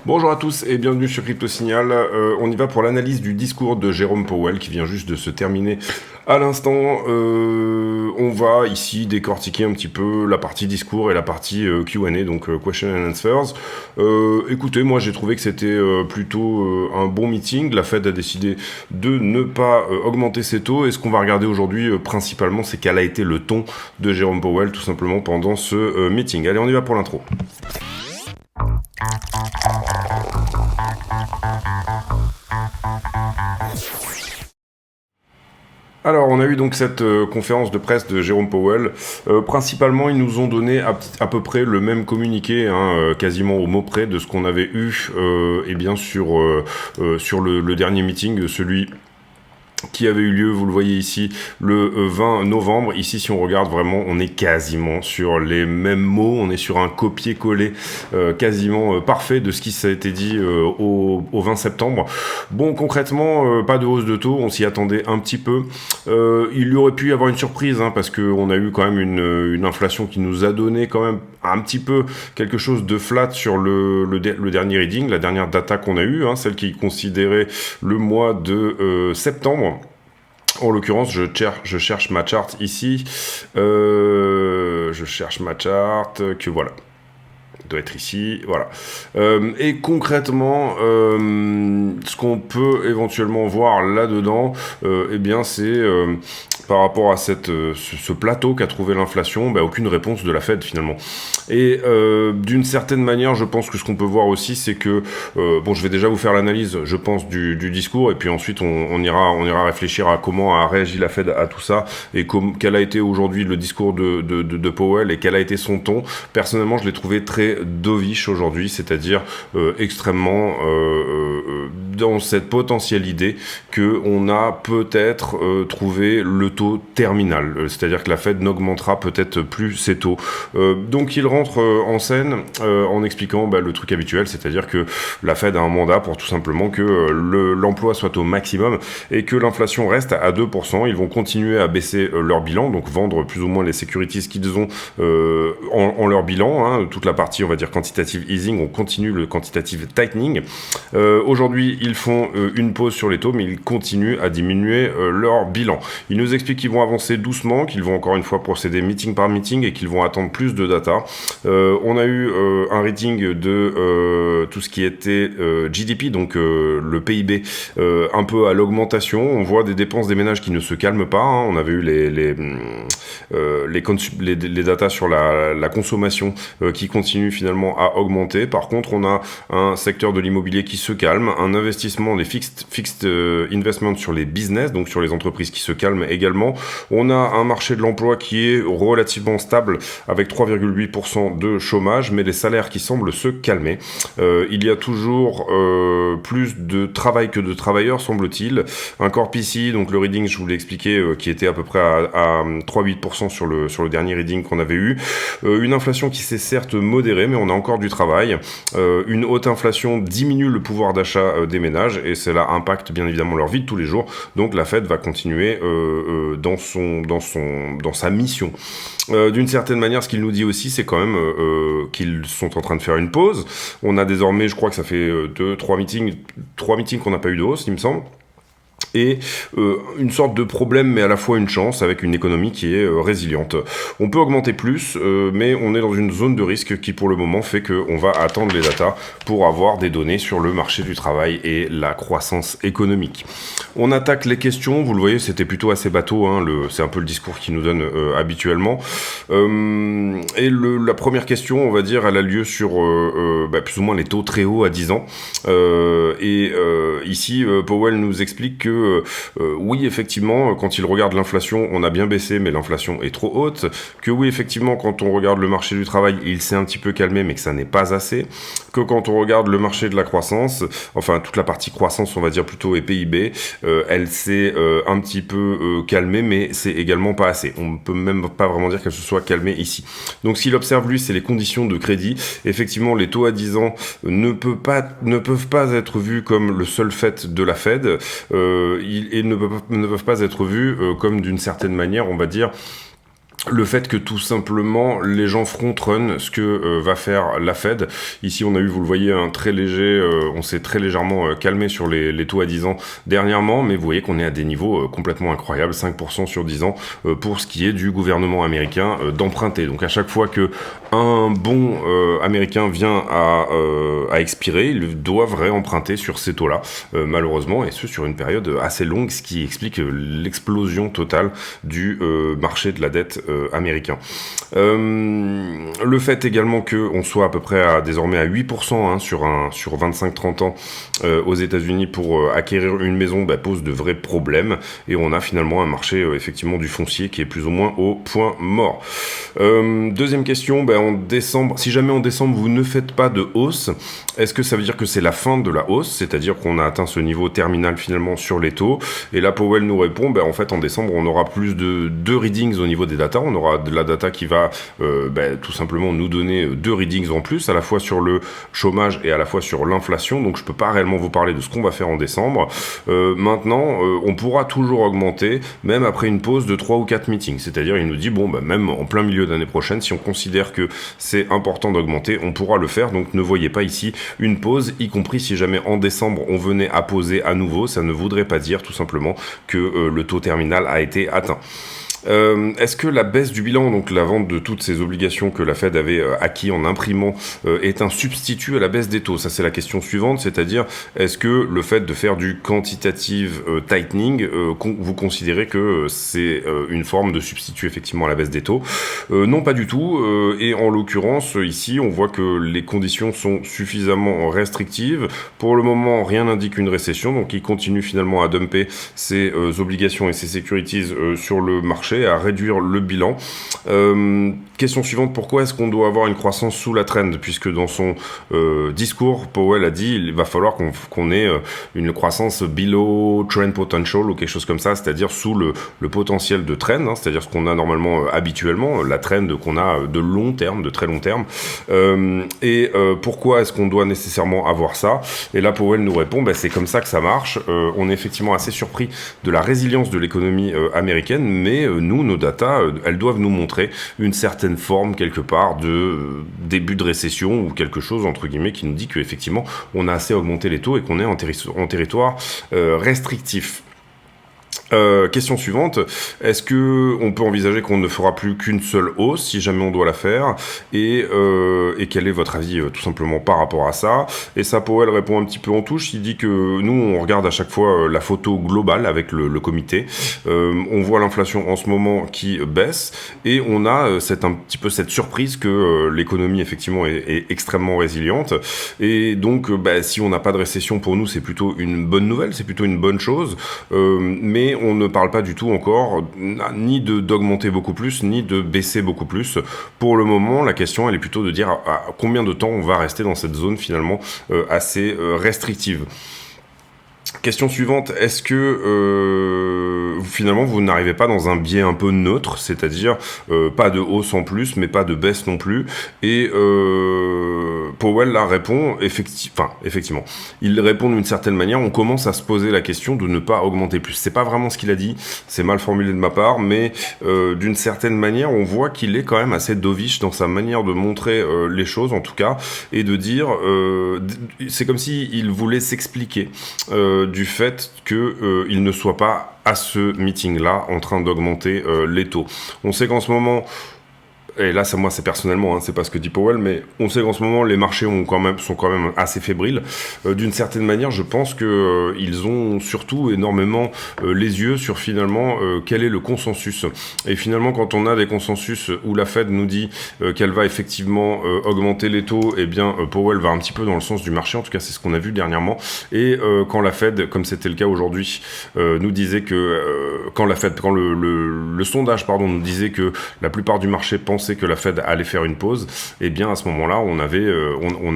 Bonjour à tous et bienvenue sur Crypto Signal. On y va pour l'analyse du discours de Jérôme Powell qui vient juste de se terminer à l'instant. On va ici décortiquer un petit peu la partie discours et la partie Q&A, donc Question and Answers. Écoutez, moi j'ai trouvé que c'était plutôt un bon meeting. La Fed a décidé de ne pas augmenter ses taux, et ce qu'on va regarder aujourd'hui principalement, c'est quel a été le ton de Jérôme Powell tout simplement pendant ce meeting. Allez, on y va pour l'intro. Alors, on a eu donc cette conférence de presse de Jérôme Powell. Principalement, ils nous ont donné à peu près le même communiqué, quasiment au mot près de ce qu'on avait eu eh bien sur le dernier meeting, celui qui avait eu lieu, vous le voyez ici, le 20 novembre. Ici, si on regarde vraiment, on est quasiment sur les mêmes mots, on est sur un copier-coller quasiment parfait de ce qui s'est été dit au 20 septembre. Bon, concrètement, pas de hausse de taux, on s'y attendait un petit peu. Il y aurait pu y avoir une surprise, parce qu'on a eu quand même une inflation qui nous a donné quand même un petit peu quelque chose de flat sur le dernier reading, la dernière data qu'on a eue, celle qui considérait le mois de septembre. En l'occurrence, je cherche ma charte ici. Je cherche ma charte, que voilà. Doit être ici, voilà. Et concrètement, ce qu'on peut éventuellement voir là-dedans, eh bien, c'est par rapport à ce plateau qu'a trouvé l'inflation, aucune réponse de la Fed finalement. Et d'une certaine manière, je pense que ce qu'on peut voir aussi, c'est que je vais déjà vous faire l'analyse, je pense, du discours, et puis ensuite on ira réfléchir à comment a réagi la Fed à tout ça, et quel a été aujourd'hui le discours de Powell et quel a été son ton. Personnellement, je l'ai trouvé très dovish aujourd'hui, c'est-à-dire extrêmement dans cette potentielle idée que on a peut-être trouvé le taux terminal, c'est-à-dire que la Fed n'augmentera peut-être plus ses taux. Donc il rentre en scène en expliquant le truc habituel, c'est-à-dire que la Fed a un mandat pour tout simplement que l'emploi soit au maximum et que l'inflation reste à 2%. Ils vont continuer à baisser leur bilan, donc vendre plus ou moins les securities qu'ils ont en leur bilan, toute la partie, on va dire, quantitative easing, on continue le quantitative tightening. Aujourd'hui, ils font une pause sur les taux, mais ils continuent à diminuer leur bilan. Ils nous expliquent qu'ils vont avancer doucement, qu'ils vont encore une fois procéder meeting par meeting et qu'ils vont attendre plus de data. On a eu un rating de tout ce qui était GDP, donc le PIB, un peu à l'augmentation. On voit des dépenses des ménages qui ne se calment pas. On avait eu les datas sur la consommation qui continue finalement à augmenter. Par contre, on a un secteur de l'immobilier qui se calme, un investissement des fixed investment sur les business, donc sur les entreprises qui se calment également. On a un marché de l'emploi qui est relativement stable avec 3,8% de chômage, mais les salaires qui semblent se calmer. Il y a toujours plus de travail que de travailleurs, semble-t-il. Un corp ici, donc le reading, je vous l'ai expliqué, qui était à peu près à 3,8% sur le dernier reading qu'on avait eu. Une inflation qui s'est certes modérée, mais on a encore du travail. Une haute inflation diminue le pouvoir d'achat des ménages, et cela impacte bien évidemment leur vie de tous les jours. Donc la Fed va continuer dans sa mission. D'une certaine manière, ce qu'il nous dit aussi, c'est quand même qu'ils sont en train de faire une pause. On a désormais, je crois que ça fait 3 meetings qu'on n'a pas eu de hausse, il me semble. Et une sorte de problème, mais à la fois une chance, avec une économie qui est résiliente. On peut augmenter plus, mais on est dans une zone de risque qui, pour le moment, fait qu'on va attendre les datas pour avoir des données sur le marché du travail et la croissance économique. On attaque les questions, vous le voyez, c'était plutôt assez bateau, c'est un peu le discours qu'il nous donne habituellement. Et la première question, on va dire, elle a lieu sur plus ou moins les taux très hauts à 10 ans. Ici, Powell nous explique que oui, effectivement, quand il regarde l'inflation, on a bien baissé, mais l'inflation est trop haute. Que oui, effectivement, quand on regarde le marché du travail, il s'est un petit peu calmé, mais que ça n'est pas assez. Que quand on regarde le marché de la croissance, enfin toute la partie croissance, on va dire plutôt, et PIB, elle s'est un petit peu calmée, mais c'est également pas assez. On ne peut même pas vraiment dire qu'elle se soit calmée ici. Donc s'il observe, lui, c'est les conditions de crédit. Effectivement, les taux à 10 ans ne peuvent pas être vus comme le seul fait de la Fed. Et ne peuvent pas être vus comme d'une certaine manière, on va dire, le fait que tout simplement les gens front-run ce que va faire la Fed. Ici on a eu, vous le voyez, un très léger, on s'est très légèrement calmé sur les taux à 10 ans dernièrement, mais vous voyez qu'on est à des niveaux complètement incroyables, 5% sur 10 ans pour ce qui est du gouvernement américain d'emprunter. Donc à chaque fois que un bon américain vient à expirer, ils doivent réemprunter sur ces taux-là, malheureusement, et ce sur une période assez longue, ce qui explique l'explosion totale du marché de la dette américain. Le fait également qu'on soit à peu près désormais à 8% sur 25-30 ans aux États-Unis pour acquérir une maison pose de vrais problèmes, et on a finalement un marché effectivement du foncier qui est plus ou moins au point mort. Deuxième question, en décembre, si jamais en décembre vous ne faites pas de hausse, est-ce que ça veut dire que c'est la fin de la hausse, c'est-à-dire qu'on a atteint ce niveau terminal finalement sur les taux? Et là Powell nous répond, en fait en décembre on aura plus de 2 readings au niveau des data, on aura de la data qui va tout simplement nous donner 2 readings en plus, à la fois sur le chômage et à la fois sur l'inflation, donc je peux pas réellement vous parler de ce qu'on va faire en décembre. Maintenant, on pourra toujours augmenter, même après une pause de 3 ou 4 meetings, c'est-à-dire il nous dit, même en plein milieu d'année prochaine, si on considère que c'est important d'augmenter, on pourra le faire, donc ne voyez pas ici une pause, y compris si jamais en décembre on venait à poser à nouveau, ça ne voudrait pas dire tout simplement que le taux terminal a été atteint. Est-ce que la baisse du bilan, donc la vente de toutes ces obligations que la Fed avait acquis en imprimant, est un substitut à la baisse des taux? Ça, c'est la question suivante, c'est-à-dire, est-ce que le fait de faire du quantitative tightening, vous considérez que c'est une forme de substitut effectivement à la baisse des taux? Non, pas du tout, et en l'occurrence, ici, on voit que les conditions sont suffisamment restrictives. Pour le moment, rien n'indique une récession, donc il continue finalement à dumper ses obligations et ses securities sur le marché, à réduire le bilan. Question suivante, pourquoi est-ce qu'on doit avoir une croissance sous la trend? Puisque dans son discours, Powell a dit il va falloir qu'on ait une croissance below trend potential ou quelque chose comme ça, c'est-à-dire sous le potentiel de trend, c'est-à-dire ce qu'on a normalement habituellement, la trend qu'on a de long terme, de très long terme. Pourquoi est-ce qu'on doit nécessairement avoir ça? Et là, Powell nous répond, c'est comme ça que ça marche. On est effectivement assez surpris de la résilience de l'économie américaine, mais nous, nos data, elles doivent nous montrer une certaine forme, quelque part, de début de récession ou quelque chose, entre guillemets, qui nous dit qu'effectivement, on a assez augmenté les taux et qu'on est en territoire restrictif. Question suivante, est-ce que on peut envisager qu'on ne fera plus qu'une seule hausse si jamais on doit la faire, et quel est votre avis tout simplement par rapport à ça? Et ça, Powell répond un petit peu en touche, il dit que nous on regarde à chaque fois la photo globale avec le comité, on voit l'inflation en ce moment qui baisse, et on a un petit peu cette surprise que l'économie effectivement est extrêmement résiliente, et donc si on n'a pas de récession, pour nous c'est plutôt une bonne nouvelle, c'est plutôt une bonne chose, mais on ne parle pas du tout encore ni d'augmenter beaucoup plus, ni de baisser beaucoup plus. Pour le moment, la question, elle est plutôt de dire à combien de temps on va rester dans cette zone finalement assez restrictive. Question suivante, est-ce que finalement vous n'arrivez pas dans un biais un peu neutre, c'est-à-dire pas de hausse en plus, mais pas de baisse non plus, et Powell là répond, effectivement, il répond d'une certaine manière, on commence à se poser la question de ne pas augmenter plus. C'est pas vraiment ce qu'il a dit, c'est mal formulé de ma part, mais d'une certaine manière, on voit qu'il est quand même assez dovish dans sa manière de montrer les choses, en tout cas, et de dire, c'est comme s'il voulait s'expliquer du fait qu'il ne soit pas à ce meeting-là en train d'augmenter les taux. On sait qu'en ce moment, et là moi c'est personnellement, c'est pas ce que dit Powell, mais on sait qu'en ce moment les marchés sont quand même assez fébriles. D'une certaine manière, je pense que ils ont surtout énormément les yeux sur finalement quel est le consensus. Et finalement, quand on a des consensus où la Fed nous dit qu'elle va effectivement augmenter les taux, eh bien Powell va un petit peu dans le sens du marché. En tout cas, c'est ce qu'on a vu dernièrement. Et quand la Fed, comme c'était le cas aujourd'hui, nous disait que quand le sondage nous disait que la plupart du marché pense que la Fed allait faire une pause, et bien à ce moment-là, on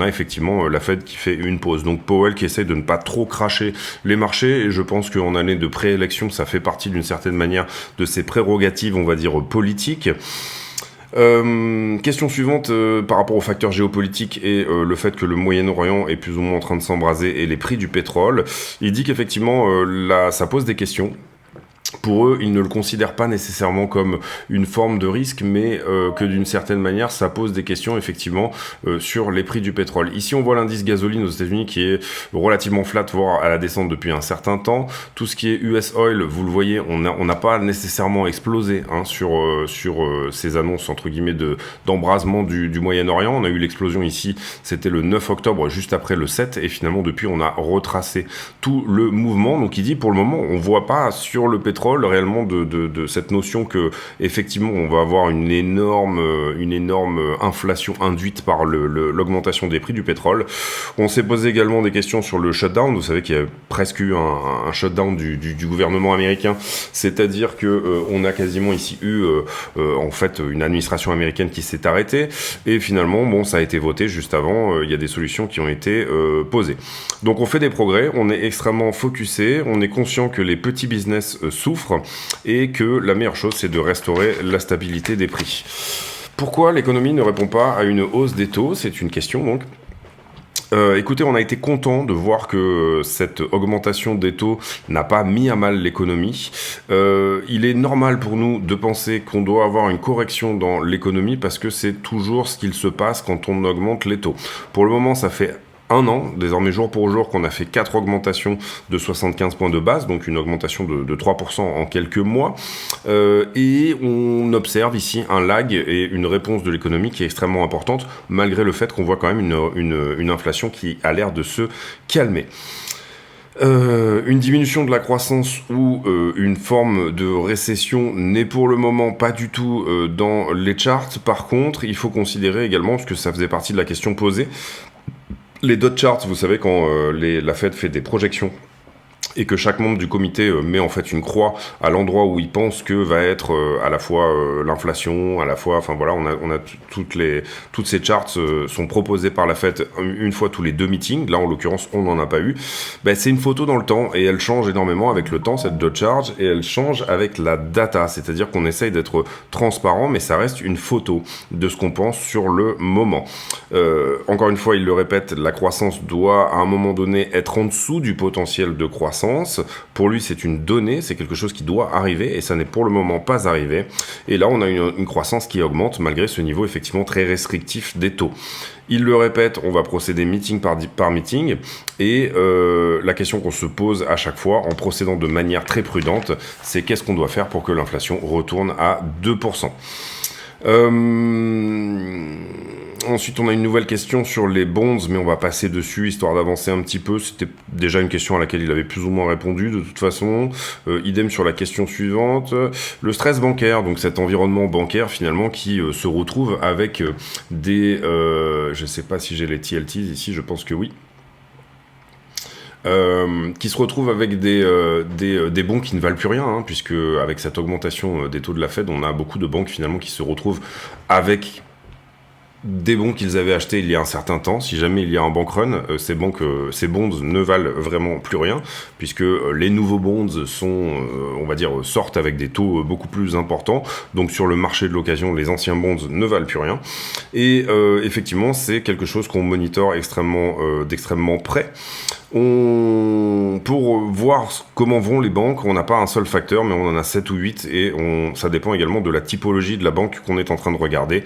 a effectivement la Fed qui fait une pause. Donc Powell qui essaie de ne pas trop cracher les marchés, et je pense qu'en année de préélection, ça fait partie d'une certaine manière de ses prérogatives, on va dire, politiques. Question suivante, par rapport aux facteurs géopolitiques et le fait que le Moyen-Orient est plus ou moins en train de s'embraser et les prix du pétrole. Il dit qu'effectivement, ça pose des questions. Pour eux, ils ne le considèrent pas nécessairement comme une forme de risque, mais que d'une certaine manière, ça pose des questions effectivement sur les prix du pétrole. Ici, on voit l'indice gasoline aux États-Unis qui est relativement flat, voire à la descente depuis un certain temps. Tout ce qui est US Oil, vous le voyez, on n'a pas nécessairement explosé sur ces annonces entre guillemets d'embrasement du Moyen-Orient. On a eu l'explosion ici, c'était le 9 octobre, juste après le 7, et finalement depuis, on a retracé tout le mouvement. Donc il dit pour le moment, on voit pas sur le pétrole réellement de cette notion que effectivement on va avoir une énorme inflation induite par l'augmentation des prix du pétrole. On s'est posé également des questions sur le shutdown. Vous savez qu'il y a presque eu un shutdown du gouvernement américain, c'est-à-dire que on a quasiment ici eu en fait une administration américaine qui s'est arrêtée, et finalement bon, ça a été voté juste avant. Il y a des solutions qui ont été posées. Donc on fait des progrès, on est extrêmement focusé, on est conscient que les petits business souffrent et que la meilleure chose c'est de restaurer la stabilité des prix. Pourquoi l'économie ne répond pas à une hausse des taux? C'est une question donc. Écoutez, on a été content de voir que cette augmentation des taux n'a pas mis à mal l'économie. Il est normal pour nous de penser qu'on doit avoir une correction dans l'économie parce que c'est toujours ce qu'il se passe quand on augmente les taux. Pour le moment, ça fait un an, désormais jour pour jour, qu'on a fait 4 augmentations de 75 points de base, donc une augmentation de 3% en quelques mois. Et on observe ici un lag et une réponse de l'économie qui est extrêmement importante, malgré le fait qu'on voit quand même une inflation qui a l'air de se calmer. Une diminution de la croissance ou une forme de récession n'est pour le moment pas du tout dans les charts. Par contre, il faut considérer également, parce que ça faisait partie de la question posée, les dot charts, vous savez, quand la Fed fait des projections et que chaque membre du comité met en fait une croix à l'endroit où il pense que va être à la fois l'inflation, à la fois, enfin voilà, on a toutes ces charts sont proposées par la Fed une fois tous les 2 meetings. Là, en l'occurrence, on n'en a pas eu. Ben, c'est une photo dans le temps et elle change énormément avec le temps, cette dot chart, et elle change avec la data, c'est-à-dire qu'on essaye d'être transparent, mais ça reste une photo de ce qu'on pense sur le moment. Encore une fois, il le répète, la croissance doit à un moment donné être en dessous du potentiel de croissance. Pour lui, c'est une donnée, c'est quelque chose qui doit arriver et ça n'est pour le moment pas arrivé. Et là, on a une croissance qui augmente malgré ce niveau effectivement très restrictif des taux. Il le répète, on va procéder meeting par meeting et la question qu'on se pose à chaque fois en procédant de manière très prudente, c'est qu'est-ce qu'on doit faire pour que l'inflation retourne à 2%. Ensuite, on a une nouvelle question sur les bonds, mais on va passer dessus, histoire d'avancer un petit peu. C'était déjà une question à laquelle il avait plus ou moins répondu, de toute façon. Idem sur la question suivante. Le stress bancaire, donc cet environnement bancaire, finalement, qui se retrouve avec des... je sais pas si j'ai les TLTs ici, je pense que oui. Qui se retrouvent avec des bons qui ne valent plus rien, hein, puisque avec cette augmentation des taux de la Fed, on a beaucoup de banques finalement qui se retrouvent avec des bons qu'ils avaient achetés il y a un certain temps. Si jamais il y a un bank run, ces bonds ne valent vraiment plus rien, puisque les nouveaux bonds on va dire, sortent avec des taux beaucoup plus importants. Donc sur le marché de l'occasion, les anciens bonds ne valent plus rien. Et effectivement, c'est quelque chose qu'on monitore d'extrêmement près. Pour voir comment vont les banques, on n'a pas un seul facteur, mais on en a 7 ou 8, et ça dépend également de la typologie de la banque qu'on est en train de regarder.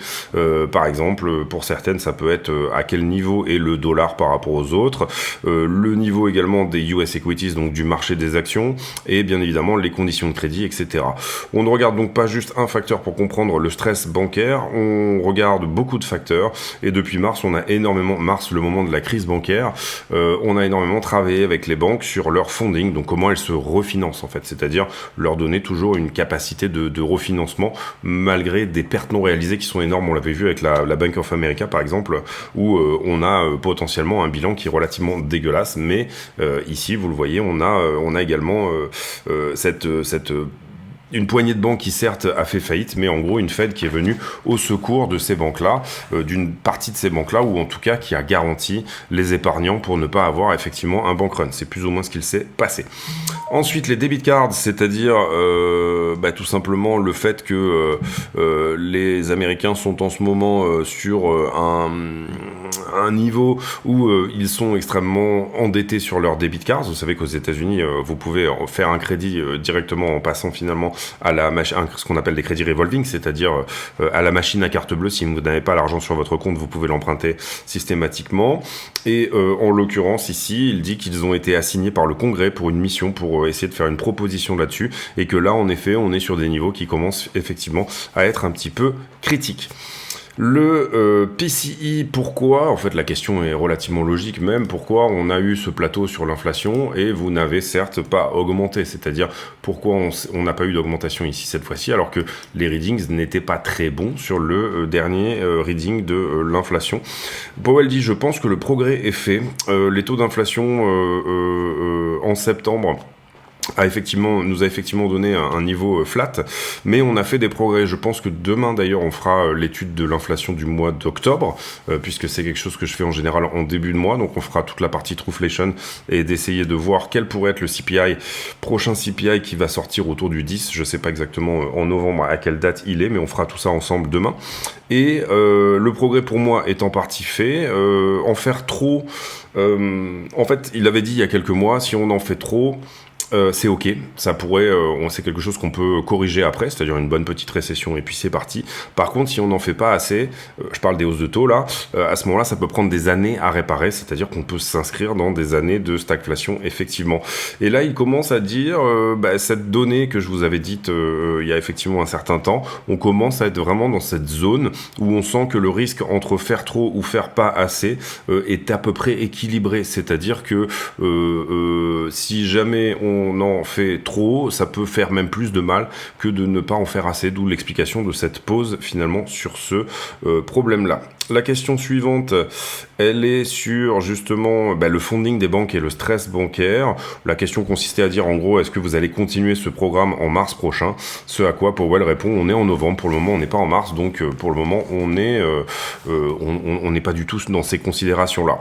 Par exemple, pour certaines, ça peut être à quel niveau est le dollar par rapport aux autres, le niveau également des US equities, donc du marché des actions, et bien évidemment les conditions de crédit, etc. On ne regarde donc pas juste un facteur pour comprendre le stress bancaire, on regarde beaucoup de facteurs, et depuis mars, le moment de la crise bancaire, on a énormément travaillé avec les banques sur leur funding, donc comment elles se refinancent en fait, c'est-à-dire leur donner toujours une capacité de refinancement malgré des pertes non réalisées qui sont énormes. On l'avait vu avec la Bank of America par exemple, où on a potentiellement un bilan qui est relativement dégueulasse, mais ici vous le voyez, on a également une poignée de banques qui certes a fait faillite, mais en gros une Fed qui est venue au secours de ces banques-là, d'une partie de ces banques-là, ou en tout cas qui a garanti les épargnants pour ne pas avoir effectivement un bank run. C'est plus ou moins ce qu'il s'est passé. Ensuite, les debit cards, c'est-à-dire tout simplement le fait que les Américains sont en ce moment sur à un niveau où ils sont extrêmement endettés sur leur debit card. Vous savez qu'aux États-Unis, vous pouvez faire un crédit directement en passant finalement à la ce qu'on appelle des crédits revolving, c'est-à-dire à la machine à carte bleue. Si vous n'avez pas l'argent sur votre compte, vous pouvez l'emprunter systématiquement. Et en l'occurrence ici, il dit qu'ils ont été assignés par le Congrès pour une mission pour essayer de faire une proposition là-dessus, et que là, en effet, on est sur des niveaux qui commencent effectivement à être un petit peu critiques. Le PCE, pourquoi? En fait, la question est relativement logique même. Pourquoi on a eu ce plateau sur l'inflation et vous n'avez certes pas augmenté? C'est-à-dire, pourquoi on n'a pas eu d'augmentation ici cette fois-ci, alors que les readings n'étaient pas très bons sur le dernier reading de l'inflation? Powell dit, je pense que le progrès est fait. Les taux d'inflation en septembre nous a effectivement donné un niveau flat, mais on a fait des progrès. Je pense que demain d'ailleurs on fera l'étude de l'inflation du mois d'octobre, puisque c'est quelque chose que je fais en général en début de mois, donc on fera toute la partie Trueflation et d'essayer de voir quel pourrait être le CPI, prochain CPI qui va sortir autour du 10, je sais pas exactement en novembre à quelle date il est, mais on fera tout ça ensemble demain. Et le progrès pour moi est en partie fait. En faire trop, en fait il avait dit il y a quelques mois, si on en fait trop, c'est ok, ça pourrait, c'est quelque chose qu'on peut corriger après, c'est-à-dire une bonne petite récession et puis c'est parti. Par contre, si on n'en fait pas assez, je parle des hausses de taux là, à ce moment-là, ça peut prendre des années à réparer, c'est-à-dire qu'on peut s'inscrire dans des années de stagflation effectivement. Et là, il commence à dire, cette donnée que je vous avais dite il y a effectivement un certain temps, on commence à être vraiment dans cette zone où on sent que le risque entre faire trop ou faire pas assez est à peu près équilibré, c'est-à-dire que si jamais on en fait trop, ça peut faire même plus de mal que de ne pas en faire assez, d'où l'explication de cette pause finalement sur ce problème-là. La question suivante, elle est sur justement le funding des banques et le stress bancaire. La question consistait à dire en gros, est-ce que vous allez continuer ce programme en mars prochain? Ce à quoi Powell répond, on est en novembre, pour le moment on n'est pas en mars, donc pour le moment on n'est pas du tout dans ces considérations-là.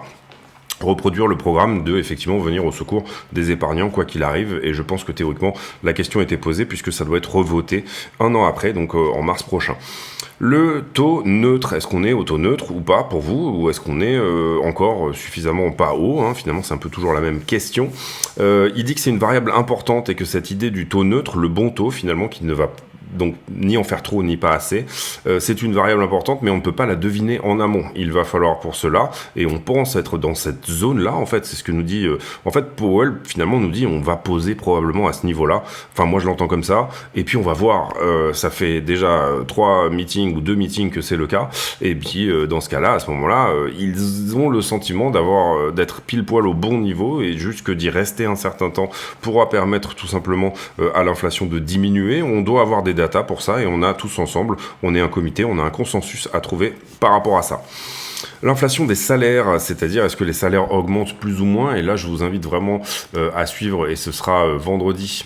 Reproduire le programme de effectivement venir au secours des épargnants quoi qu'il arrive, et je pense que théoriquement la question était posée puisque ça doit être revoté un an après, donc en mars prochain. Le taux neutre, est-ce qu'on est au taux neutre ou pas pour vous, ou est-ce qu'on est encore suffisamment pas haut, finalement c'est un peu toujours la même question. Il dit que c'est une variable importante et que cette idée du taux neutre, le bon taux finalement qui ne va donc ni en faire trop ni pas assez, c'est une variable importante, mais on ne peut pas la deviner en amont. Il va falloir pour cela, et on pense être dans cette zone-là, en fait, c'est ce que nous dit... en fait, Powell, finalement, nous dit on va poser probablement à ce niveau-là. Enfin, moi, je l'entends comme ça, et puis on va voir. Ça fait déjà 3 meetings ou 2 meetings que c'est le cas, et puis dans ce cas-là, à ce moment-là, ils ont le sentiment d'être pile-poil au bon niveau, et juste que d'y rester un certain temps pourra permettre tout simplement à l'inflation de diminuer. On doit avoir des data pour ça, et on a tous ensemble, on est un comité, on a un consensus à trouver par rapport à ça. L'inflation des salaires, c'est-à-dire est-ce que les salaires augmentent plus ou moins, et là je vous invite vraiment à suivre, et ce sera vendredi,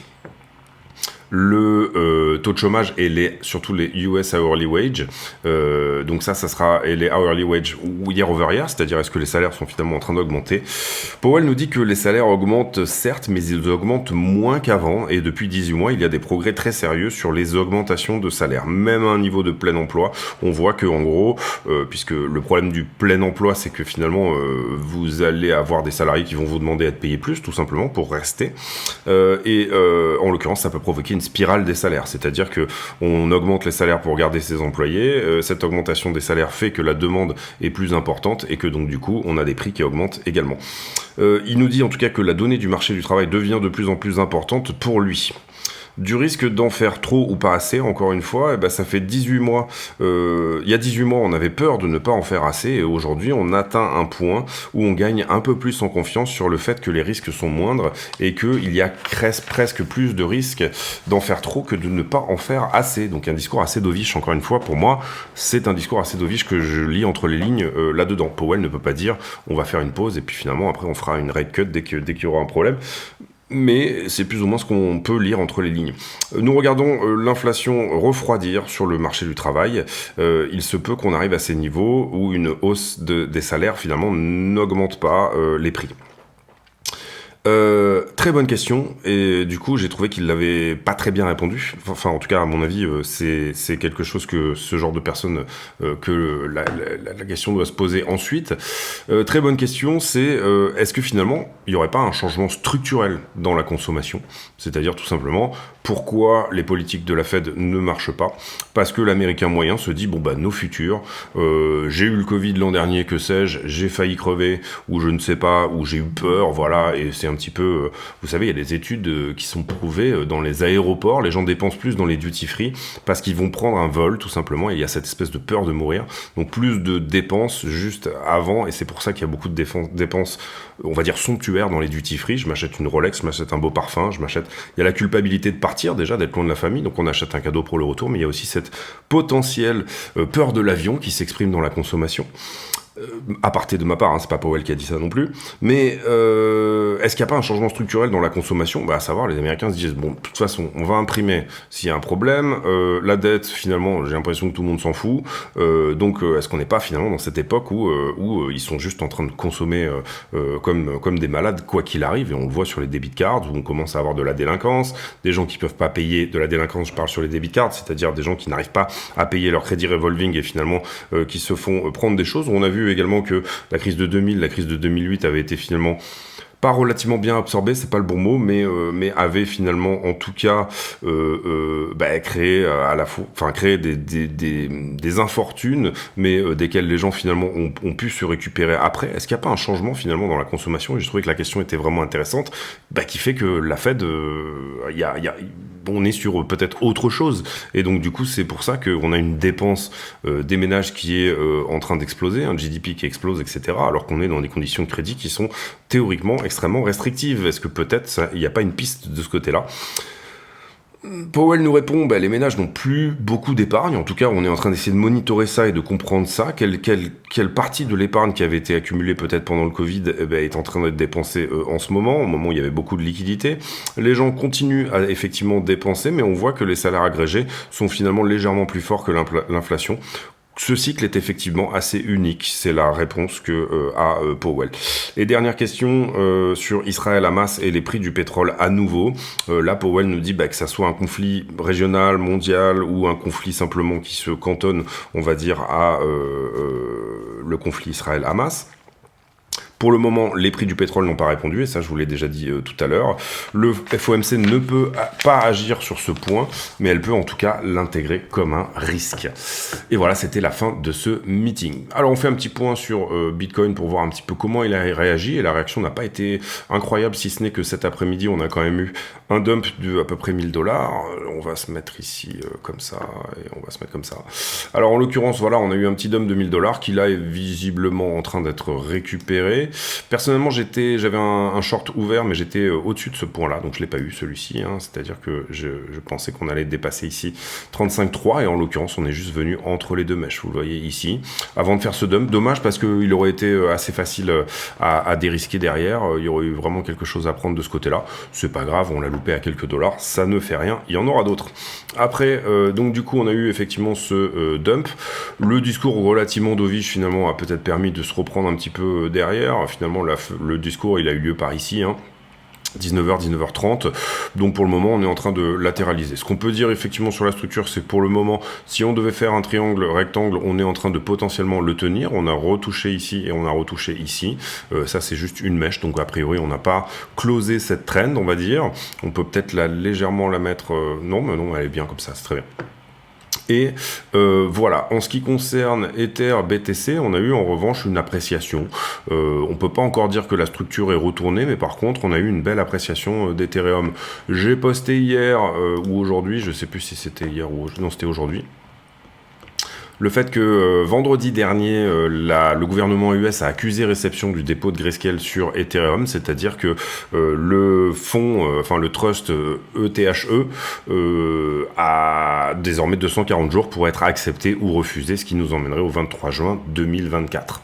le taux de chômage et surtout les US hourly wage. Donc ça sera et les hourly wage year over year, c'est-à-dire est-ce que les salaires sont finalement en train d'augmenter. Powell nous dit que les salaires augmentent certes, mais ils augmentent moins qu'avant, et depuis 18 mois, il y a des progrès très sérieux sur les augmentations de salaires. Même à un niveau de plein emploi, on voit que en gros, puisque le problème du plein emploi, c'est que finalement, vous allez avoir des salariés qui vont vous demander à être payés plus, tout simplement, pour rester. En l'occurrence, ça peut provoquer une spirale des salaires, c'est-à-dire que on augmente les salaires pour garder ses employés, cette augmentation des salaires fait que la demande est plus importante et que donc du coup on a des prix qui augmentent également. Il nous dit en tout cas que la donnée du marché du travail devient de plus en plus importante pour lui. Du risque d'en faire trop ou pas assez, encore une fois, ça fait 18 mois. Il y a 18 mois, on avait peur de ne pas en faire assez, et aujourd'hui, on atteint un point où on gagne un peu plus en confiance sur le fait que les risques sont moindres et qu'il y a presque plus de risques d'en faire trop que de ne pas en faire assez. Donc un discours assez dovish, encore une fois, pour moi, c'est un discours assez dovish que je lis entre les lignes là-dedans. Powell ne peut pas dire on va faire une pause et puis finalement après on fera une rate cut dès qu'il y aura un problème. Mais c'est plus ou moins ce qu'on peut lire entre les lignes. Nous regardons l'inflation refroidir sur le marché du travail. Il se peut qu'on arrive à ces niveaux où une hausse des salaires finalement n'augmente pas les prix. Très bonne question, et du coup j'ai trouvé qu'il l'avait pas très bien répondu. Enfin, en tout cas à mon avis, c'est quelque chose que ce genre de personne, que la question doit se poser ensuite. Très bonne question, c'est est-ce que finalement il y aurait pas un changement structurel dans la consommation, c'est-à-dire tout simplement pourquoi les politiques de la Fed ne marchent pas, parce que l'américain moyen se dit bon bah nos futurs, j'ai eu le Covid l'an dernier, que sais-je, j'ai failli crever, ou je ne sais pas, ou j'ai eu peur, voilà, et c'est un petit peu, vous savez, il y a des études qui sont prouvées dans les aéroports, les gens dépensent plus dans les duty free parce qu'ils vont prendre un vol tout simplement, et il y a cette espèce de peur de mourir, donc plus de dépenses juste avant, et c'est pour ça qu'il y a beaucoup de dépenses, on va dire somptuaires dans les duty free. Je m'achète une Rolex, je m'achète un beau parfum, il y a la culpabilité de partir déjà, d'être loin de la famille, donc on achète un cadeau pour le retour, mais il y a aussi cette potentielle peur de l'avion qui s'exprime dans la consommation. À parté de ma part, hein, c'est pas Powell qui a dit ça non plus, mais est-ce qu'il n'y a pas un changement structurel dans la consommation? Bah, à savoir, les Américains se disent, bon, de toute façon, on va imprimer s'il y a un problème, la dette, finalement, j'ai l'impression que tout le monde s'en fout, donc est-ce qu'on n'est pas finalement dans cette époque où ils sont juste en train de consommer comme des malades, quoi qu'il arrive, et on le voit sur les débits de cartes, où on commence à avoir de la délinquance, des gens qui peuvent pas payer de la délinquance, je parle sur les débits de cartes, c'est-à-dire des gens qui n'arrivent pas à payer leur crédit revolving et finalement qui se font prendre des choses. On a vu également que la crise de 2000, la crise de 2008 avait été finalement pas relativement bien absorbé, c'est pas le bon mot, mais avait finalement en tout cas créé à la fois, enfin créé des infortunes, mais desquelles les gens finalement ont pu se récupérer après. Est-ce qu'il n'y a pas un changement finalement dans la consommation? Et j'ai trouvé que la question était vraiment intéressante, qui fait que la Fed, on est sur peut-être autre chose, et donc du coup c'est pour ça qu'on a une dépense des ménages qui est en train d'exploser, un GDP qui explose, etc., alors qu'on est dans des conditions de crédit qui sont théoriquement extrêmement restrictives. Est-ce que peut-être il n'y a pas une piste de ce côté-là? Powell nous répond, les ménages n'ont plus beaucoup d'épargne. En tout cas, on est en train d'essayer de monitorer ça et de comprendre ça. Quelle partie de l'épargne qui avait été accumulée peut-être pendant le Covid est en train d'être dépensée en ce moment, au moment où il y avait beaucoup de liquidités. Les gens continuent à effectivement dépenser, mais on voit que les salaires agrégés sont finalement légèrement plus forts que l'inflation. Ce cycle est effectivement assez unique, c'est la réponse que a Powell. Et dernière question sur Israël-Hamas et les prix du pétrole à nouveau. Là, Powell nous dit que ça soit un conflit régional, mondial, ou un conflit simplement qui se cantonne, on va dire, à le conflit Israël-Hamas. Pour le moment, les prix du pétrole n'ont pas répondu, et ça je vous l'ai déjà dit tout à l'heure. Le FOMC ne peut pas agir sur ce point, mais elle peut en tout cas l'intégrer comme un risque. Et voilà, c'était la fin de ce meeting. Alors on fait un petit point sur Bitcoin pour voir un petit peu comment il a réagi, et la réaction n'a pas été incroyable, si ce n'est que cet après-midi, on a quand même eu un dump de à peu près $1000. On va se mettre ici comme ça, et on va se mettre comme ça. Alors en l'occurrence, voilà, on a eu un petit dump de $1000 qui là est visiblement en train d'être récupéré. Personnellement, j'avais un short ouvert, mais j'étais au-dessus de ce point-là, donc je l'ai pas eu celui-ci, c'est-à-dire que je pensais qu'on allait dépasser ici 35,3, et en l'occurrence on est juste venu entre les deux mèches, vous le voyez ici, avant de faire ce dump. Dommage, parce qu'il aurait été assez facile à dérisquer derrière, il y aurait eu vraiment quelque chose à prendre de ce côté-là. C'est pas grave, on l'a loupé à quelques dollars, ça ne fait rien, il y en aura d'autres. Après, donc du coup on a eu effectivement ce dump, le discours relativement dovish finalement a peut-être permis de se reprendre un petit peu derrière. Finalement, le discours, il a eu lieu par ici, 19h, 19h30. Donc pour le moment, on est en train de latéraliser. Ce qu'on peut dire effectivement sur la structure, c'est que pour le moment, si on devait faire un triangle rectangle, on est en train de potentiellement le tenir. On a retouché ici et on a retouché ici. Ça, c'est juste une mèche. Donc a priori, on n'a pas closé cette trend, on va dire. On peut peut-être légèrement la mettre... non, mais non, elle est bien comme ça, c'est très bien. Et voilà, en ce qui concerne Ether, BTC, on a eu en revanche une appréciation. On peut pas encore dire que la structure est retournée, mais par contre, on a eu une belle appréciation d'Ethereum. J'ai posté hier ou aujourd'hui, je sais plus si c'était hier ou non, c'était aujourd'hui, le fait que vendredi dernier, le gouvernement US a accusé réception du dépôt de Grayscale sur Ethereum, c'est-à-dire que le fonds, le trust ETHE a désormais 240 jours pour être accepté ou refusé, ce qui nous emmènerait au 23 juin 2024.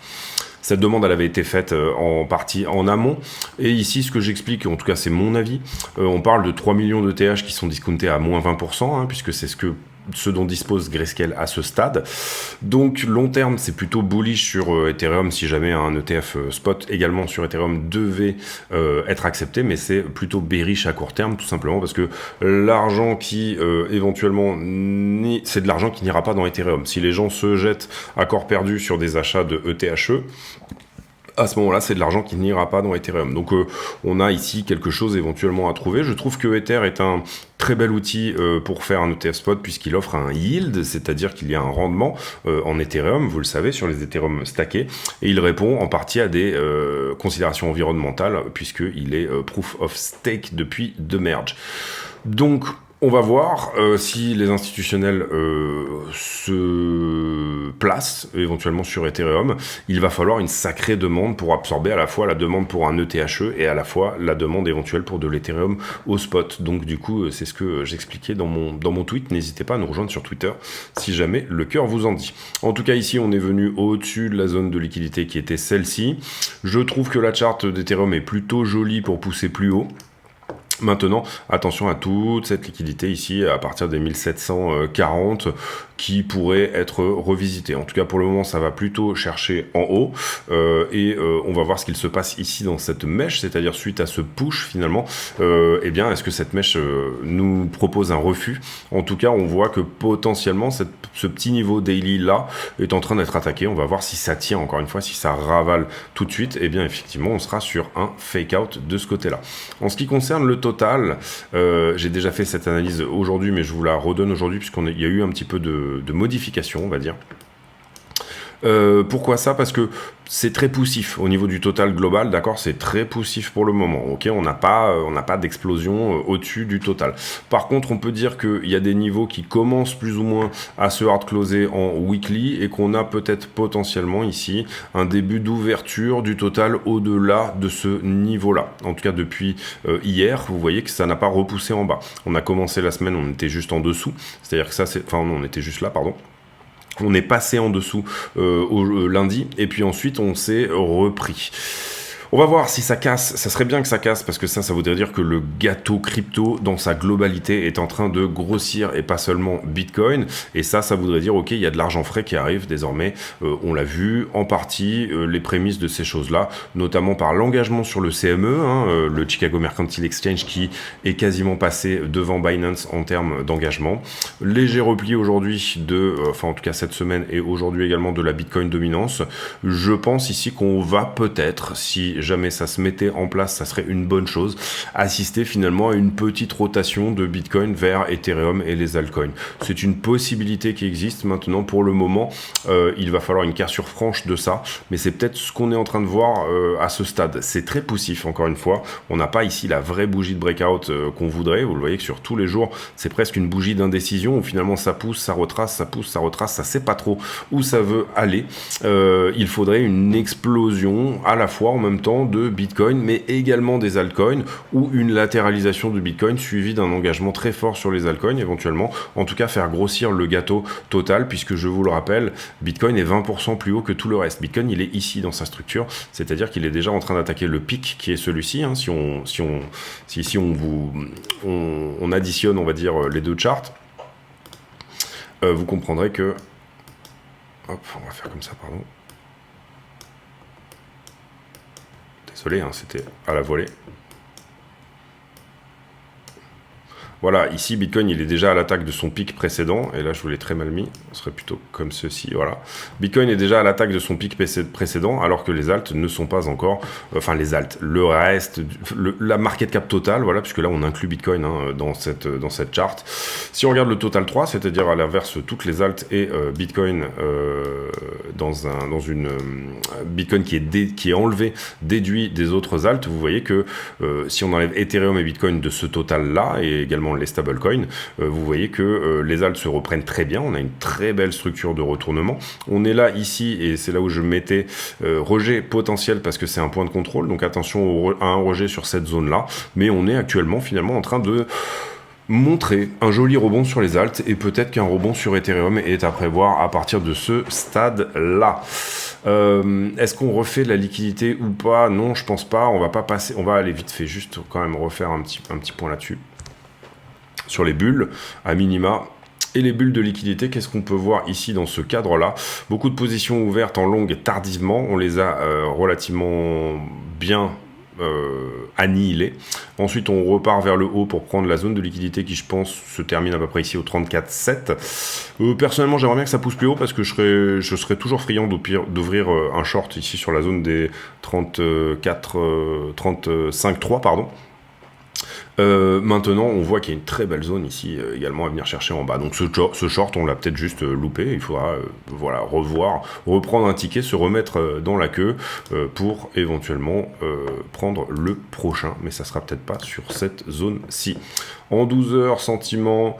Cette demande, elle avait été faite en partie en amont. Et ici, ce que j'explique, en tout cas c'est mon avis, on parle de 3 millions de TH qui sont discountés à moins 20%, puisque c'est ce que ce dont dispose Grayscale à ce stade. Donc long terme, c'est plutôt bullish sur Ethereum si jamais un ETF spot également sur Ethereum devait être accepté, mais c'est plutôt bearish à court terme, tout simplement parce que l'argent qui éventuellement c'est de l'argent qui n'ira pas dans Ethereum. Si les gens se jettent à corps perdu sur des achats de ETHE, à ce moment-là, c'est de l'argent qui n'ira pas dans Ethereum. Donc on a ici quelque chose éventuellement à trouver. Je trouve que Ether est un très bel outil pour faire un ETF spot puisqu'il offre un yield, c'est-à-dire qu'il y a un rendement en Ethereum, vous le savez, sur les Ethereum stackés, et il répond en partie à des considérations environnementales puisqu'il est proof of stake depuis de merge. Donc on va voir si les institutionnels se placent éventuellement sur Ethereum. Il va falloir une sacrée demande pour absorber à la fois la demande pour un ETHE et à la fois la demande éventuelle pour de l'Ethereum au spot. Donc du coup, c'est ce que j'expliquais dans mon tweet. N'hésitez pas à nous rejoindre sur Twitter si jamais le cœur vous en dit. En tout cas, ici, on est venu au-dessus de la zone de liquidité qui était celle-ci. Je trouve que la charte d'Ethereum est plutôt jolie pour pousser plus haut. Maintenant, attention à toute cette liquidité ici à partir des 1740 qui pourrait être revisitée. En tout cas, pour le moment, ça va plutôt chercher en haut et on va voir ce qu'il se passe ici dans cette mèche, c'est-à-dire suite à ce push finalement, eh bien, est-ce que cette mèche nous propose un refus? En tout cas, on voit que potentiellement ce petit niveau daily là est en train d'être attaqué. On va voir si ça tient encore une fois, si ça ravale tout de suite. Eh bien, effectivement, on sera sur un fake out de ce côté-là. En ce qui concerne le total, j'ai déjà fait cette analyse aujourd'hui, mais je vous la redonne aujourd'hui puisqu'il y a eu un petit peu de modification, on va dire. Pourquoi ça? Parce que c'est très poussif au niveau du total global, d'accord? C'est très poussif pour le moment, ok? On n'a pas d'explosion au-dessus du total. Par contre, on peut dire qu'il y a des niveaux qui commencent plus ou moins à se hard closer en weekly et qu'on a peut-être potentiellement ici un début d'ouverture du total au-delà de ce niveau-là. En tout cas, depuis hier, vous voyez que ça n'a pas repoussé en bas. On a commencé la semaine, on était juste en dessous, c'est-à-dire que ça, on était juste là, pardon. On est passé en dessous au lundi et puis ensuite on s'est repris. On va voir si ça casse, ça serait bien que ça casse parce que ça voudrait dire que le gâteau crypto dans sa globalité est en train de grossir et pas seulement Bitcoin. Et ça voudrait dire ok, il y a de l'argent frais qui arrive désormais, on l'a vu en partie, les prémices de ces choses-là, notamment par l'engagement sur le CME, le Chicago Mercantile Exchange qui est quasiment passé devant Binance en termes d'engagement. Léger repli aujourd'hui en tout cas cette semaine et aujourd'hui également de la Bitcoin dominance. Je pense ici qu'on va peut-être, si jamais ça se mettait en place, ça serait une bonne chose, assister finalement à une petite rotation de Bitcoin vers Ethereum et les altcoins. C'est une possibilité qui existe maintenant pour le moment. Il va falloir une cassure franche de ça, mais c'est peut-être ce qu'on est en train de voir à ce stade. C'est très poussif, encore une fois. On n'a pas ici la vraie bougie de breakout qu'on voudrait. Vous le voyez que sur tous les jours, c'est presque une bougie d'indécision où finalement ça pousse, ça retrace, ça pousse, ça retrace, ça sait pas trop où ça veut aller. Il faudrait une explosion à la fois en même temps de Bitcoin, mais également des altcoins, ou une latéralisation de Bitcoin suivie d'un engagement très fort sur les altcoins éventuellement, en tout cas faire grossir le gâteau total, puisque je vous le rappelle, Bitcoin est 20% plus haut que tout le reste. Bitcoin, il est ici dans sa structure, c'est-à-dire qu'il est déjà en train d'attaquer le pic qui est celui-ci, hein, si on additionne, on va dire, les deux charts, vous comprendrez que... Hop, on va faire comme ça, pardon. Désolé, hein, c'était à la volée. Voilà, ici, Bitcoin, il est déjà à l'attaque de son pic précédent. Et là, je vous l'ai très mal mis. Ce serait plutôt comme ceci, voilà. Bitcoin est déjà à l'attaque de son pic précédent, alors que les alts ne sont pas encore... Enfin, les alts, le reste, la market cap totale, voilà, puisque là, on inclut Bitcoin dans cette charte. Si on regarde le total 3, c'est-à-dire à l'inverse, toutes les alts et Bitcoin dans une Bitcoin qui est enlevé, déduit des autres alts, vous voyez que si on enlève Ethereum et Bitcoin de ce total-là, et également les stablecoins, vous voyez que les alts se reprennent très bien, on a une très belle structure de retournement. On est là ici, et c'est là où je mettais rejet potentiel parce que c'est un point de contrôle, donc attention à un rejet sur cette zone-là, mais on est actuellement finalement en train de montrer un joli rebond sur les alts et peut-être qu'un rebond sur Ethereum est à prévoir à partir de ce stade-là. Est-ce qu'on refait de la liquidité ou pas? Non, je pense pas. On va pas passer. On va aller vite fait, juste quand même refaire un petit point là-dessus. Sur les bulles, à minima, Et les bulles de liquidité, qu'est-ce qu'on peut voir ici dans ce cadre-là? Beaucoup de positions ouvertes en longue tardivement, on les a relativement bien annihilées. Ensuite, on repart vers le haut pour prendre la zone de liquidité qui, je pense, se termine à peu près ici au 34,7. Personnellement, j'aimerais bien que ça pousse plus haut parce que je serais toujours friand d'ouvrir un short ici sur la zone des 35,3, pardon. Maintenant, on voit qu'il y a une très belle zone ici également à venir chercher en bas. Donc ce short, on l'a peut-être juste loupé. Il faudra voilà, reprendre un ticket, se remettre dans la queue pour éventuellement prendre le prochain. Mais ça sera peut-être pas sur cette zone-ci. En 12 heures, sentiment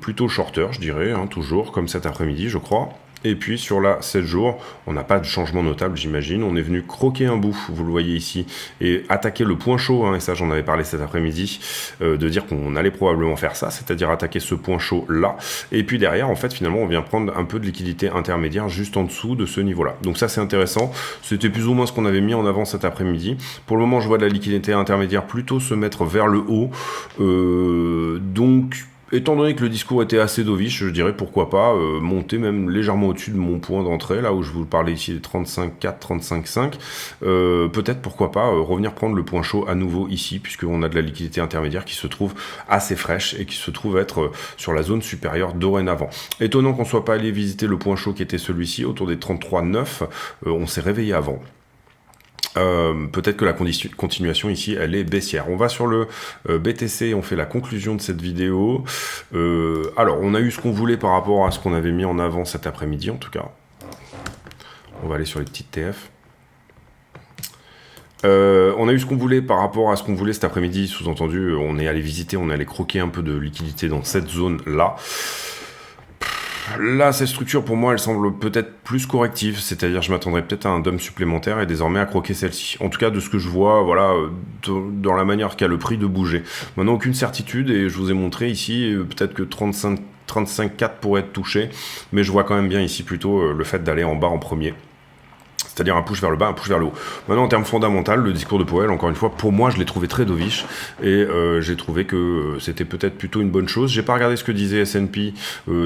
plutôt shorter, je dirais, hein, toujours comme cet après-midi, je crois. Et puis sur la 7 jours, on n'a pas de changement notable, j'imagine. On est venu croquer un bout, vous le voyez ici, et attaquer le point chaud, hein, et ça j'en avais parlé cet après-midi, de dire qu'on allait probablement faire ça, c'est-à-dire attaquer ce point chaud là. Et puis derrière, en fait, finalement, on vient prendre un peu de liquidité intermédiaire juste en dessous de ce niveau-là. Donc ça, c'est intéressant. C'était plus ou moins ce qu'on avait mis en avant cet après-midi. Pour le moment, je vois de la liquidité intermédiaire plutôt se mettre vers le haut. Donc... Étant donné que le discours était assez dovish, je dirais pourquoi pas monter même légèrement au-dessus de mon point d'entrée, là où je vous parlais ici des 35,4, 35,5. Peut-être pourquoi pas revenir prendre le point chaud à nouveau ici, puisqu'on a de la liquidité intermédiaire qui se trouve assez fraîche et qui se trouve être sur la zone supérieure dorénavant. Étonnant qu'on soit pas allé visiter le point chaud qui était celui-ci, autour des 33,9. On s'est réveillé avant. Peut-être que la continuation ici elle est baissière. On va sur le BTC, on fait la conclusion de cette vidéo. Alors on a eu ce qu'on voulait par rapport à ce qu'on avait mis en avant cet après-midi en tout cas. On va aller sur les petites TF. On a eu ce qu'on voulait par rapport à ce qu'on voulait cet après-midi, sous-entendu on est allé visiter, on est allé croquer un peu de liquidité dans cette zone là. Là, cette structure, pour moi, elle semble peut-être plus corrective, c'est-à-dire je m'attendrais peut-être à un dump supplémentaire et désormais à croquer celle-ci. En tout cas, de ce que je vois, voilà, dans la manière qu'a le prix de bouger. Maintenant, aucune certitude, et je vous ai montré ici, peut-être que 35,4 pourrait être touché, mais je vois quand même bien ici plutôt le fait d'aller en bas en premier. C'est-à-dire un push vers le bas, un push vers le haut. Maintenant, en termes fondamentaux, le discours de Powell, encore une fois, pour moi, je l'ai trouvé très dovish, et j'ai trouvé que c'était peut-être plutôt une bonne chose. J'ai pas regardé ce que disait S&P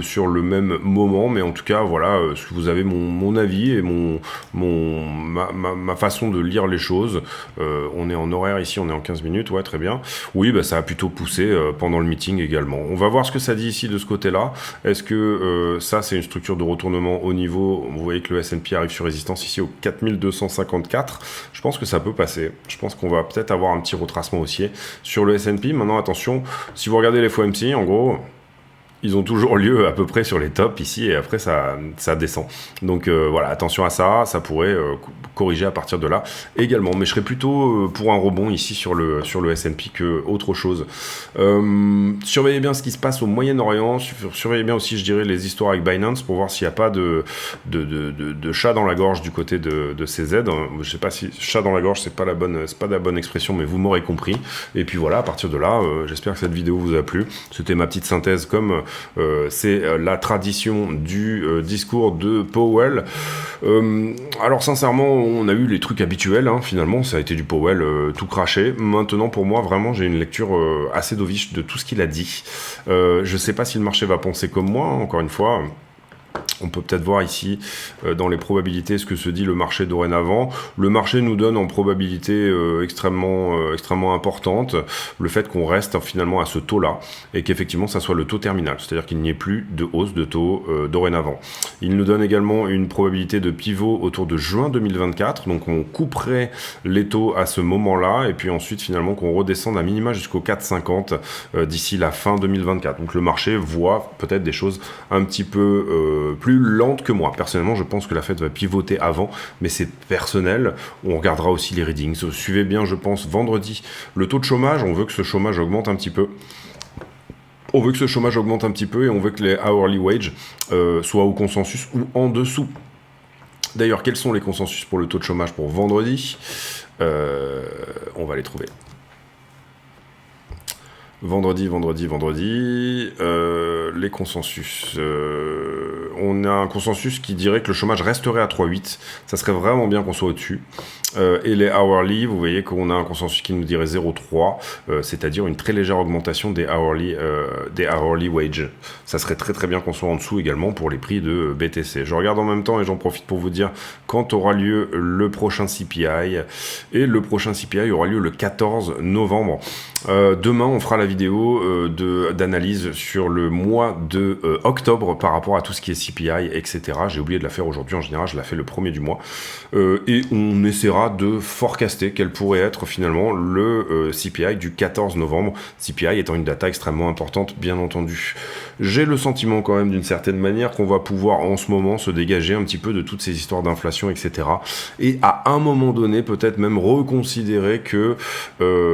sur le même moment, mais en tout cas, voilà, vous avez mon avis et ma façon de lire les choses. On est en horaire ici, on est en 15 minutes, ouais, très bien. Oui, bah, ça a plutôt poussé pendant le meeting également. On va voir ce que ça dit ici de ce côté-là. Est-ce que ça, c'est une structure de retournement au niveau, vous voyez que le S&P arrive sur résistance ici au 4254, je pense que ça peut passer. Je pense qu'on va peut-être avoir un petit retracement haussier sur le S&P. Maintenant, attention, si vous regardez les FOMC, en gros, ils ont toujours lieu à peu près sur les tops ici et après ça descend. Donc voilà, attention à ça, ça pourrait corriger à partir de là également. Mais je serais plutôt pour un rebond ici sur le S&P que autre chose. Surveillez bien ce qui se passe au Moyen-Orient, surveillez bien aussi, je dirais, les histoires avec Binance pour voir s'il n'y a pas de chat dans la gorge du côté de CZ. Je sais pas si chat dans la gorge, c'est pas la bonne expression, mais vous m'aurez compris. Et puis voilà, à partir de là, j'espère que cette vidéo vous a plu. C'était ma petite synthèse comme c'est la tradition du discours de Powell. Alors sincèrement, on a eu les trucs habituels, hein, finalement, ça a été du Powell tout craché. Maintenant, pour moi, vraiment, j'ai une lecture assez dovish de tout ce qu'il a dit. Je sais pas si le marché va penser comme moi, hein, encore une fois. On peut peut-être voir ici dans les probabilités ce que se dit le marché dorénavant. Le marché nous donne en probabilité extrêmement importante le fait qu'on reste finalement à ce taux-là et qu'effectivement ça soit le taux terminal, c'est-à-dire qu'il n'y ait plus de hausse de taux dorénavant. Il nous donne également une probabilité de pivot autour de juin 2024, donc on couperait les taux à ce moment-là et puis ensuite finalement qu'on redescende à minima jusqu'au 4,50 d'ici la fin 2024. Donc le marché voit peut-être des choses un petit peu plus lente que moi. Personnellement, je pense que la Fed va pivoter avant, mais c'est personnel. On regardera aussi les readings. Suivez bien, je pense, vendredi, le taux de chômage. On veut que ce chômage augmente un petit peu. On veut que ce chômage augmente un petit peu et on veut que les hourly wage soient au consensus ou en dessous. D'ailleurs, quels sont les consensus pour le taux de chômage pour vendredi ? On va les trouver. Vendredi, les consensus. On a un consensus qui dirait que le chômage resterait à 3,8. Ça serait vraiment bien qu'on soit au-dessus. Et les hourly, vous voyez qu'on a un consensus qui nous dirait 0,3, c'est-à-dire une très légère augmentation des hourly wages. Ça serait très très bien qu'on soit en dessous également pour les prix de BTC. Je regarde en même temps et j'en profite pour vous dire quand aura lieu le prochain CPI. Et le prochain CPI aura lieu le 14 novembre. Demain, on fera la vidéo d'analyse sur le mois de octobre par rapport à tout ce qui est CPI, etc. J'ai oublié de la faire aujourd'hui, en général, je la fais le premier du mois. Et on essaiera de forecaster quel pourrait être finalement le CPI du 14 novembre. CPI étant une data extrêmement importante, bien entendu. J'ai le sentiment quand même d'une certaine manière qu'on va pouvoir en ce moment se dégager un petit peu de toutes ces histoires d'inflation, etc. Et à un moment donné, peut-être même reconsidérer que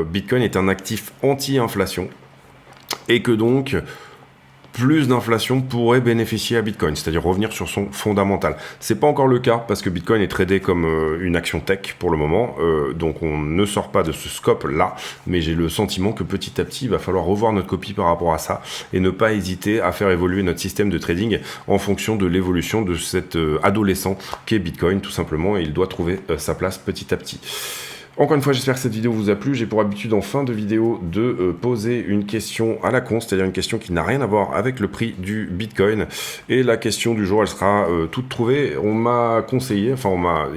Bitcoin est un actif anti-inflation et que donc plus d'inflation pourrait bénéficier à Bitcoin, c'est-à-dire revenir sur son fondamental. C'est pas encore le cas parce que Bitcoin est tradé comme une action tech pour le moment, donc on ne sort pas de ce scope-là, mais j'ai le sentiment que petit à petit, il va falloir revoir notre copie par rapport à ça et ne pas hésiter à faire évoluer notre système de trading en fonction de l'évolution de cet adolescent qu'est Bitcoin, tout simplement, et il doit trouver sa place petit à petit. Encore une fois, j'espère que cette vidéo vous a plu. J'ai pour habitude en fin de vidéo de poser une question à la con, c'est-à-dire une question qui n'a rien à voir avec le prix du Bitcoin. Et la question du jour, elle sera toute trouvée. On m'a conseillé,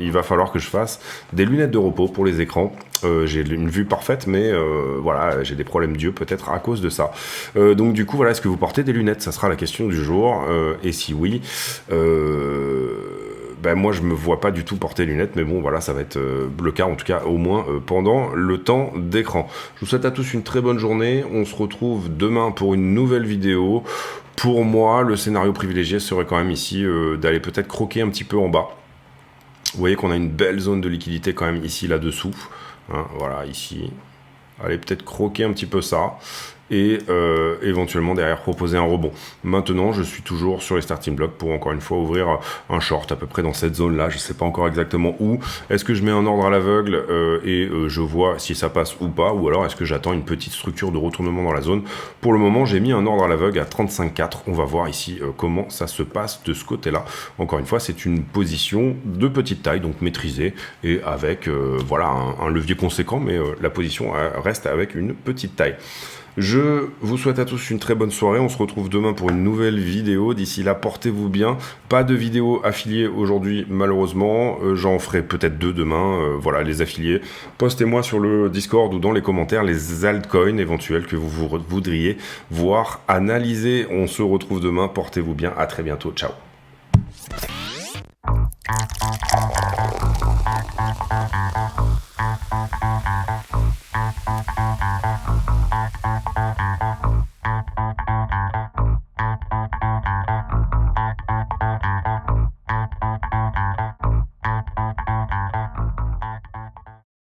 il va falloir que je fasse des lunettes de repos pour les écrans. J'ai une vue parfaite, mais voilà, j'ai des problèmes d'yeux peut-être à cause de ça. Donc du coup, voilà, est-ce que vous portez des lunettes? Ça sera la question du jour. Et si oui, ben moi je me vois pas du tout porter lunettes, mais bon voilà, ça va être le cas en tout cas au moins pendant le temps d'écran. Je vous souhaite à tous une très bonne journée, on se retrouve demain pour une nouvelle vidéo. Pour moi, le scénario privilégié serait quand même ici d'aller peut-être croquer un petit peu en bas. Vous voyez qu'on a une belle zone de liquidité quand même ici là-dessous, hein, voilà ici. Allez peut-être croquer un petit peu ça et éventuellement derrière proposer un rebond. Maintenant, je suis toujours sur les starting blocks pour encore une fois ouvrir un short à peu près dans cette zone-là. Je ne sais pas encore exactement où. Est-ce que je mets un ordre à l'aveugle et je vois si ça passe ou pas, ou alors est-ce que j'attends une petite structure de retournement dans la zone? Pour le moment, j'ai mis un ordre à l'aveugle à 35,4. On va voir ici comment ça se passe de ce côté-là. Encore une fois, c'est une position de petite taille, donc maîtrisée et avec voilà un levier conséquent, mais la position reste avec une petite taille. Je vous souhaite à tous une très bonne soirée, on se retrouve demain pour une nouvelle vidéo, d'ici là portez-vous bien, pas de vidéo affiliée aujourd'hui malheureusement, j'en ferai peut-être deux demain, voilà les affiliés, postez-moi sur le Discord ou dans les commentaires les altcoins éventuels que vous voudriez voir analyser, on se retrouve demain, portez-vous bien, à très bientôt, ciao.